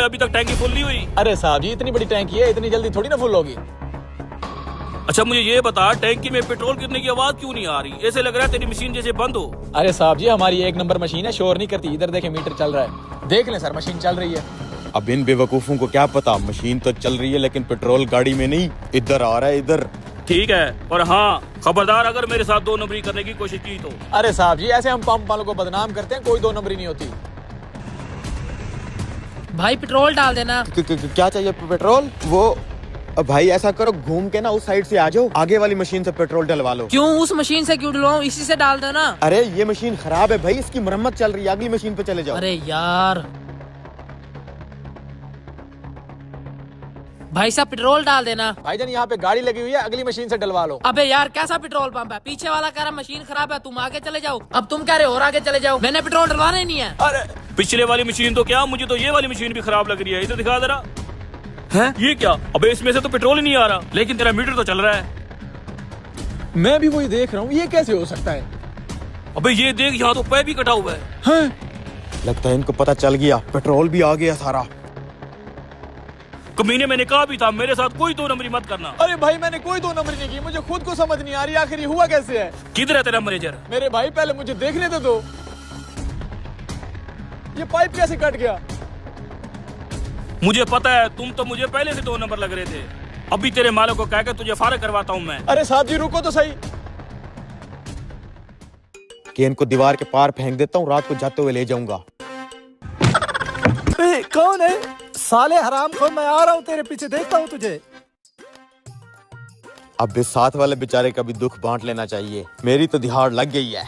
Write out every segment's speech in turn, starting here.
है अभी तक टैंकी फुल नहीं हुई? अरे साहब जी इतनी बड़ी टैंकी है, इतनी जल्दी थोड़ी ना फुल होगी। अच्छा मुझे ये बता, टैंकी में पेट्रोल गिरने की आवाज क्यों नहीं आ रही? ऐसे लग रहा है तेरी मशीन जैसे बंद हो। अरे साहब जी हमारी 1 नंबर मशीन है, शोर नहीं करती। इधर देखे मीटर चल रहा है, देख लें सर मशीन चल रही है। अब इन बेवकूफों को क्या पता, मशीन तो चल रही है लेकिन पेट्रोल गाड़ी में नहीं, इधर आ रहा है इधर। ठीक है, और हाँ खबरदार अगर मेरे साथ 2 नंबरी करने की कोशिश की तो। अरे साहब जी ऐसे हम पंप वालों को बदनाम करते हैं, कोई 2 नंबरी नहीं होती। भाई पेट्रोल डाल देना। क्या चाहिए पेट्रोल? वो भाई ऐसा करो, घूम के ना उस साइड से आ जाओ, आगे वाली मशीन से पेट्रोल डलवा लो। क्यों उस मशीन से क्यों डलवाऊं, इसी से डाल देना। अरे ये मशीन खराब है भाई, इसकी मरम्मत चल रही है, अगली मशीन पे चले जाओ। अरे यार भाई साहब पेट्रोल डाल देना। भाईजान यहाँ पे गाड़ी लगी हुई है, अगली मशीन से डलवा लो। अबे यार कैसा पेट्रोल पंप है, पीछे वाला कह रहा मशीन खराब है, तुम आगे चले जाओ। अब तुम कह रहे हो और आगे चले जाओ, मैंने पेट्रोल डलवाना ही नहीं है। अरे पिछले वाली मशीन तो क्या, मुझे तो ये वाली मशीन भी खराब लग रही है। इधर दिखा जरा। है ये क्या? अबे इसमें से तो पेट्रोल ही नहीं आ रहा, लेकिन तेरा मीटर तो चल रहा है। मैं भी वही देख रहा हूँ, ये कैसे हो सकता है? अबे ये देख, यहाँ तो पैप भी कटा हुआ है। लगता है इनको पता चल गया, पेट्रोल भी आ गया सारा। कमीने मैंने कहा भी था मेरे साथ कोई 2 नंबरी मत करना। अरे भाई मैंने कोई 2 नंबरी नहीं की, मुझे खुद को समझ नहीं आ रही आखिर ये हुआ कैसे है। किधर है तेरा मैनेजर? मेरे भाई पहले मुझे देखने तो दो, ये पाइप कैसे कट गया? मुझे पता है, तुम तो मुझे पहले से 2 नंबर लग रहे थे। अभी तेरे मालिक को कहकर तुझे फारग करवाता हूँ मैं। अरे साहब जी रुको तो सही। कि इनको दीवार के पार फेंक देता हूँ, रात को जाते हुए ले जाऊंगा। कौन है साले हराम खोर, मैं आ रहा हूँ तेरे पीछे, देखता हूँ तुझे। अब इस साथ वाले बेचारे का भी दुख बांट लेना चाहिए, मेरी तो दिहाड़ लग गई है।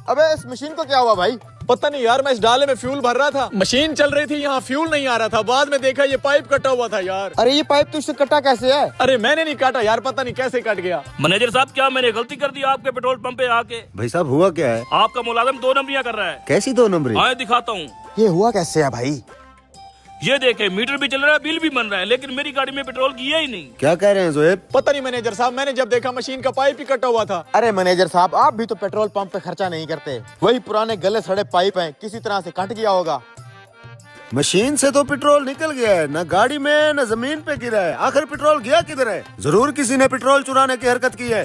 अबे इस मशीन को क्या हुआ भाई? पता नहीं यार, मैं इस डाले में फ्यूल भर रहा था, मशीन चल रही थी, यहाँ फ्यूल नहीं आ रहा था, बाद में देखा ये पाइप कटा हुआ था यार। अरे ये पाइप तुझसे कटा कैसे है? अरे मैंने नहीं काटा यार, पता नहीं कैसे कट गया। मैनेजर साहब क्या मैंने गलती कर दी आपके पेट्रोल पंप पे आके? भाई साहब हुआ क्या है? आपका मुलाजिम 2 नंबरियां कर रहा है। कैसी 2 नंबरी? आए दिखाता हूँ। ये हुआ कैसे है भाई? ये देखे, मीटर भी चल रहा है, बिल भी बन रहा है, लेकिन मेरी गाड़ी में पेट्रोल किया ही नहीं। क्या कह रहे हैं जोएब? पता नहीं मैनेजर साहब, मैंने जब देखा मशीन का पाइप ही कटा हुआ था। अरे मैनेजर साहब आप भी तो पेट्रोल पंप पे खर्चा नहीं करते, वही पुराने गले सड़े पाइप हैं, किसी तरह से कट गया होगा। मशीन से तो पेट्रोल निकल गया है, न गाड़ी में न जमीन पे गिरा है, आखिर पेट्रोल गया किधर है? जरूर किसी ने पेट्रोल चुराने की हरकत की है।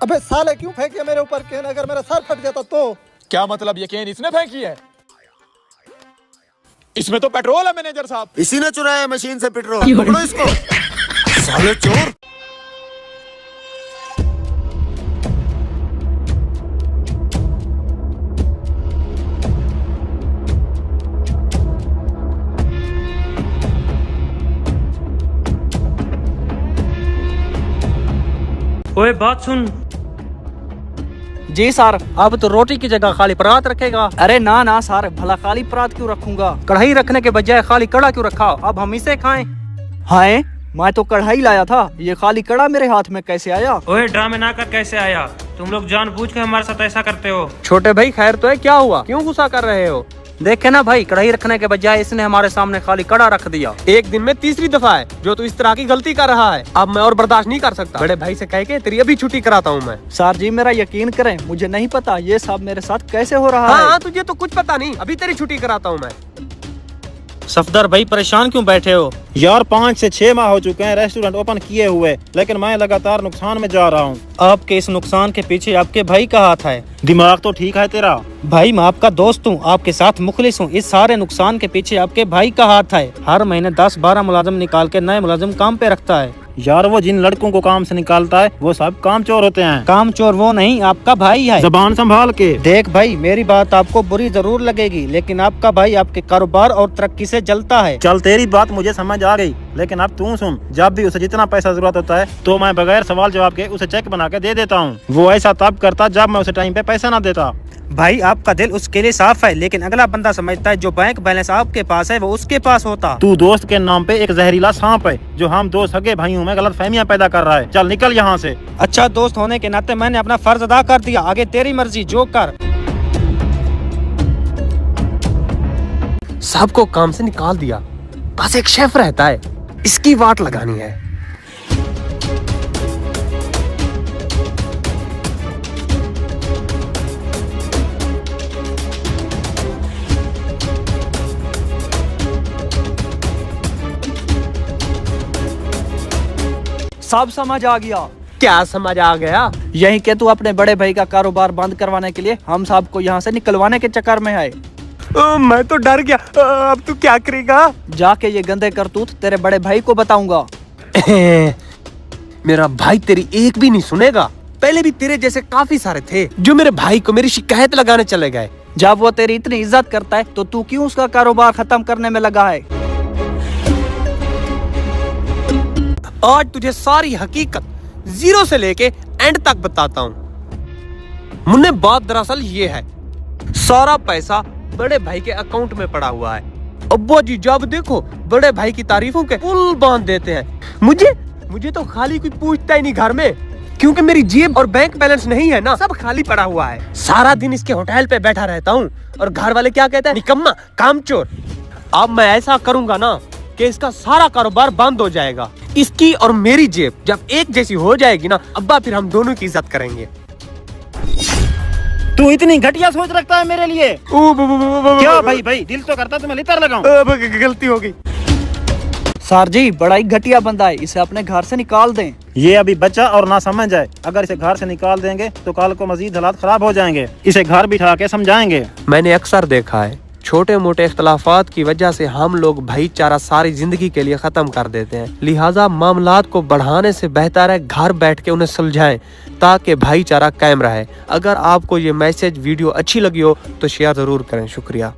अबे साले क्यों फेंके मेरे ऊपर केन, अगर मेरा सर फट जाता तो? क्या मतलब, ये केन इसने फेंकी है? इसमें तो पेट्रोल है मैनेजर साहब। इसी ने चुराया मशीन से पेट्रोल, पकड़ो इसको साले चोर। ओए बात सुन। जी सर, अब तो रोटी की जगह खाली परात रखेगा? अरे ना ना सर, भला खाली परात क्यों रखूंगा, कढ़ाई रखने के बजाय खाली कड़ा क्यों रखा? अब हम इसे खाएं? हाय मैं तो कढ़ाई लाया था, ये खाली कड़ा मेरे हाथ में कैसे आया? ओए ड्रामे ना कर, कैसे आया? तुम लोग जानबूझ के हमारे साथ ऐसा करते हो। छोटे भाई खैर तो है, क्या हुआ, क्यों गुस्सा कर रहे हो? देखे ना भाई, कढ़ाई रखने के बजाय इसने हमारे सामने खाली कड़ा रख दिया। एक दिन में 3री दफा है जो तू इस तरह की गलती कर रहा है, अब मैं और बर्दाश्त नहीं कर सकता। बड़े भाई से कह के तेरी अभी छुट्टी कराता हूँ मैं। सर जी मेरा यकीन करें, मुझे नहीं पता ये सब मेरे साथ कैसे हो रहा है। हाँ तुझे तो कुछ पता नहीं, अभी तेरी छुट्टी कराता हूँ मैं। सफदर भाई परेशान क्यों बैठे हो? यार 5 से 6 माह हो चुके हैं रेस्टोरेंट ओपन किए हुए, लेकिन मैं लगातार नुकसान में जा रहा हूँ। आपके इस नुकसान के पीछे आपके भाई का हाथ है। दिमाग तो ठीक है तेरा? भाई मैं आपका दोस्त हूँ, आपके साथ मुखलिस हूँ, इस सारे नुकसान के पीछे आपके भाई का हाथ है। हर महीने 10-12 मुलाजिम निकाल के नए मुलाजिम काम पे रखता है। यार वो जिन लड़कों को काम से निकालता है वो सब काम चोर होते हैं। काम चोर वो नहीं, आपका भाई है। जबान संभाल के देख भाई, मेरी बात आपको बुरी जरूर लगेगी, लेकिन आपका भाई आपके कारोबार और तरक्की से जलता है। चल तेरी बात मुझे समझ आ गई, लेकिन अब तू सुन, जब भी उसे जितना पैसा जरूरत होता है तो मैं बगैर सवाल जवाब के उसे चेक बना के दे देता हूँ। वो ऐसा तब करता जब मैं उसे टाइम पे पैसा न देता। भाई आपका दिल उसके लिए साफ है, लेकिन अगला बंदा समझता है जो बैंक बैलेंस आपके पास है वो उसके पास होता। तू दोस्त के नाम पे एक जहरीला सांप है जो हम 2 सगे भाइयों में गलत फहमियाँ पैदा कर रहा है। चल निकल यहाँ से। अच्छा दोस्त होने के नाते मैंने अपना फर्ज अदा कर दिया, आगे तेरी मर्जी, जो कर। सबको काम से निकाल दिया, बस एक शेफ रहता है, इसकी वाट लगानी है। सब समझ आ गया। क्या समझ आ गया? यही कि तू अपने बड़े भाई का कारोबार बंद करवाने के लिए हम साहब को यहाँ से निकलवाने के चक्कर में है। मैं तो डर गया। अब तू क्या करेगा? जाके ये गंदे करतूत तेरे बड़े भाई को बताऊंगा। मेरा भाई तेरी एक भी नहीं सुनेगा। पहले भी तेरे जैसे काफी सारे थे जो मेरे भाई को मेरी शिकायत लगाने चले गए। जब वो तेरी इतनी इज्जत करता है तो तू क्यों उसका कारोबार खत्म करने में लगा है? आज तुझे सारी हकीकत जीरो से लेके एंड तक बताता हूँ। मुन्ने बात दरअसल ये है, सारा पैसा बड़े भाई के अकाउंट में पड़ा हुआ है। अब्बा जी जब देखो बड़े भाई की तारीफों के पुल बांध देते हैं। मुझे तो खाली कोई पूछता ही नहीं घर में, क्योंकि मेरी जेब और बैंक बैलेंस नहीं है ना, सब खाली पड़ा हुआ है। सारा दिन इसके होटल पे बैठा रहता हूँ और घर वाले क्या कहते हैं, निकम्मा कामचोर। अब मैं ऐसा करूंगा ना कि इसका सारा कारोबार बंद हो जाएगा। इसकी और मेरी जेब जब एक जैसी हो जाएगी ना अब्बा, फिर हम दोनों की इज्जत करेंगे। तू इतनी घटिया सोच रखता है मेरे लिए? क्या भाई दिल तो करता तुम्हें लितर लगाऊं। गलती हो गई। सर जी बड़ा ही घटिया बंदा है, इसे अपने घर से निकाल दें। ये अभी बच्चा और ना समझ जाए। अगर इसे घर से निकाल देंगे तो कल को मजीद हालात खराब हो जाएंगे। इसे घर बिठा के समझाएंगे। मैंने अक्सर देखा है, छोटे मोटे इख्तलाफात की वजह से हम लोग भाईचारा सारी जिंदगी के लिए खत्म कर देते हैं। लिहाजा मामलात को बढ़ाने से बेहतर है घर बैठ के उन्हें सुलझाएं ताकि भाईचारा कायम रहे। अगर आपको ये मैसेज वीडियो अच्छी लगी हो तो शेयर जरूर करें। शुक्रिया।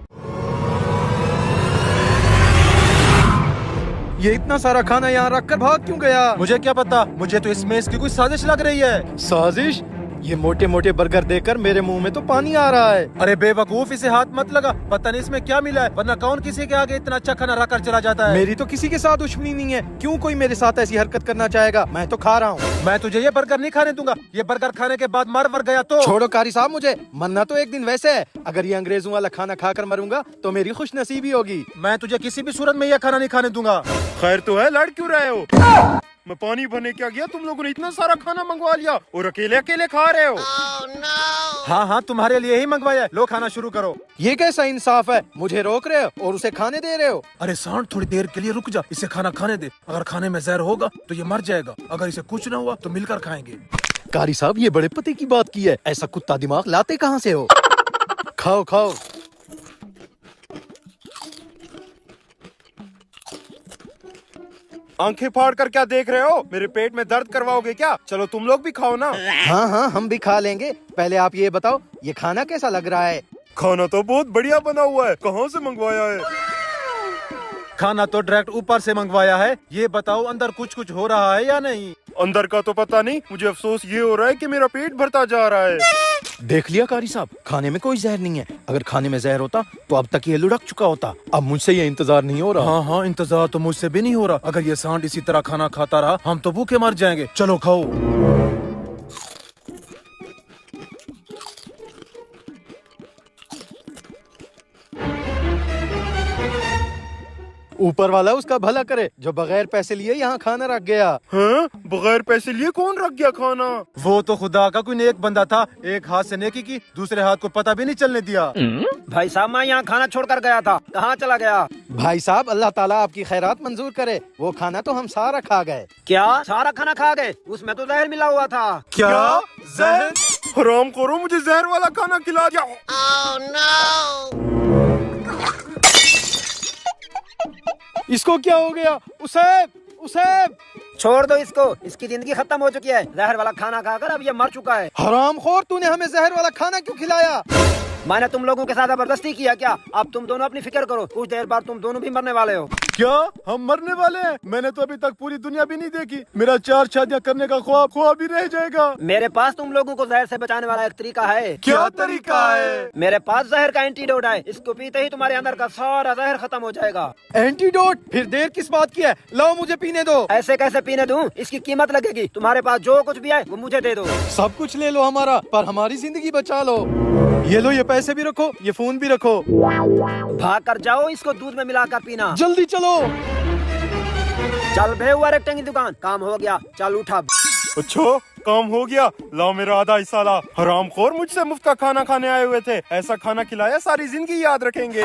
ये इतना सारा खाना यहाँ रख कर भाग क्यों गया? मुझे क्या पता, मुझे तो इसमें इसकी कोई साजिश लग रही है। साजिश? ये मोटे मोटे बर्गर देखकर मेरे मुंह में तो पानी आ रहा है। अरे बेवकूफ, इसे हाथ मत लगा, पता नहीं इसमें क्या मिला है, वरना कौन किसी के आगे इतना अच्छा खाना रखकर चला जाता है। मेरी तो किसी के साथ दुश्मनी नहीं है, क्यों कोई मेरे साथ ऐसी हरकत करना चाहेगा? मैं तो खा रहा हूँ। मैं तुझे ये बर्गर नहीं खाने दूंगा। ये बर्गर खाने के बाद मर गया तो छोड़ो कारी साहब, मुझे मरना तो एक दिन वैसे है। अगर ये अंग्रेजों वाला खाना खाकर मरूंगा तो मेरी खुश नसीबी होगी। मैं तुझे किसी भी सूरत में यह खाना नहीं खाने दूंगा। खैर तो है, लड़ क्यों रहे हो? मैं पानी भरने क्या गया, तुम लोगों ने इतना सारा खाना मंगवा लिया और अकेले अकेले खा रहे हो। हाँ, तुम्हारे लिए ही मंगवाया। लो खाना शुरू करो। ये कैसा इंसाफ है, मुझे रोक रहे हो और उसे खाने दे रहे हो? अरे सांड, थोड़ी देर के लिए रुक जा, इसे खाना खाने दे। अगर खाने में जहर होगा तो ये मर जाएगा, अगर इसे कुछ न हुआ तो मिलकर खाएंगे। कारी साहब, ये बड़े पते की बात की है, ऐसा कुत्ता दिमाग लाते कहाँ से हो? खाओ खाओ। आंखें फाड़ कर क्या देख रहे हो? मेरे पेट में दर्द करवाओगे क्या? चलो तुम लोग भी खाओ ना। हाँ, हम भी खा लेंगे। पहले आप ये बताओ, ये खाना कैसा लग रहा है? खाना तो बहुत बढ़िया बना हुआ है। कहाँ से मंगवाया है? खाना तो डायरेक्ट ऊपर से मंगवाया है। ये बताओ अंदर कुछ हो रहा है या नहीं? अंदर का तो पता नहीं, मुझे अफसोस ये हो रहा है कि मेरा पेट भरता जा रहा है। देख लिया कारी साहब, खाने में कोई जहर नहीं है। अगर खाने में जहर होता तो अब तक ये लुढ़क चुका होता। अब मुझसे ये इंतजार नहीं हो रहा। हाँ, इंतजार तो मुझसे भी नहीं हो रहा। अगर ये सांड इसी तरह खाना खाता रहा हम तो भूखे मर जाएंगे। चलो खाओ। ऊपर वाला उसका भला करे जो बगैर पैसे लिए यहाँ खाना रख गया। हाँ? बगैर पैसे लिए कौन रख गया खाना? वो तो खुदा का कोई नेक बंदा था, एक हाथ से नेकी की, दूसरे हाथ को पता भी नहीं चलने दिया। भाई साहब, मैं यहाँ खाना छोड़कर गया था, कहाँ चला गया? भाई साहब, अल्लाह ताला आपकी खैरात मंजूर करे। वो खाना तो हम सारा खा गए। क्या सारा खाना खा गए? उसमें तो जहर मिला हुआ था। क्या जहर? हराम खोरो, मुझे जहर वाला खाना खिला दिया। इसको क्या हो गया? उसे छोड़ दो इसको, इसकी जिंदगी खत्म हो चुकी है। जहर वाला खाना खाकर अब ये मर चुका है। हरामखोर, तूने हमें जहर वाला खाना क्यों खिलाया? मैंने तुम लोगों के साथ जबरदस्ती किया क्या? अब तुम दोनों अपनी फिक्र करो, कुछ देर बाद तुम दोनों भी मरने वाले हो। क्या हम मरने वाले हैं? मैंने तो अभी तक पूरी दुनिया भी नहीं देखी। मेरा 4 शादियां करने का ख्वाब ही रह जाएगा। मेरे पास तुम लोगों को जहर से बचाने वाला एक तरीका है। क्या तरीका है? मेरे पास जहर का एंटीडोट है, इसको पीते ही तुम्हारे अंदर का सारा जहर खत्म हो जाएगा। एंटीडोट? फिर देर किस बात की है? लाओ मुझे पीने दो। ऐसे कैसे पीने दूं? इसकी कीमत लगेगी। तुम्हारे पास जो कुछ भी है वो मुझे दे दो। सब कुछ ले लो हमारा, पर हमारी जिंदगी बचा लो। ये लो, ये पैसे भी रखो, ये फोन भी रखो। भाग कर जाओ, इसको दूध में मिलाकर पीना। जल्दी चलो। चल भे हुआ रेक्टेंग की दुकान, काम हो गया, चल उठा। अच्छा, काम हो गया। लाओ मेरा आधा हिस्सा ला। हरामखोर, मुझसे मुफ्त का खाना खाने आए हुए थे। ऐसा खाना खिलाया सारी जिंदगी याद रखेंगे।